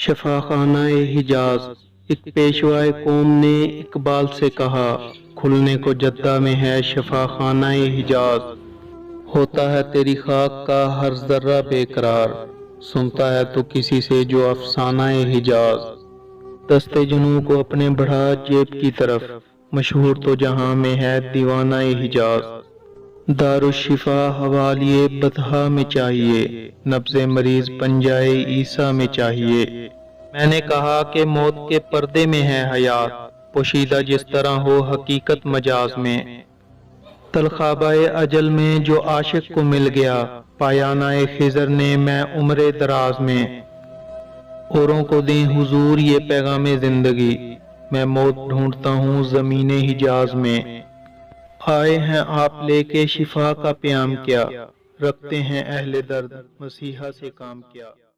شفا خانہ حجاز۔ ایک پیشوائے قوم نے اقبال سے کہا، کھلنے کو جدہ میں ہے شفا خانہ حجاز۔ ہوتا ہے تیری خاک کا ہر ذرہ بے قرار، سنتا ہے تو کسی سے جو افسانہ حجاز۔ دستے جنوں کو اپنے بڑھا جیب کی طرف، مشہور تو جہاں میں ہے دیوانہ حجاز۔ دارالشفا حوالیے بطحا میں چاہیے، نبض مریض پنجائے عیسیٰ میں چاہیے۔ میں نے کہا کہ موت کے پردے میں ہے حیات، پوشیدہ جس طرح ہو حقیقت مجاز میں۔ تلخابہ اجل میں جو عاشق کو مل گیا، پایانہ خضر نے میں عمر دراز میں۔ اوروں کو دیں حضور یہ پیغام زندگی، میں موت ڈھونڈتا ہوں زمین حجاز میں۔ آئے ہیں آپ لے کے شفا کا پیام کیا، رکھتے ہیں اہل درد مسیحا سے کام کیا۔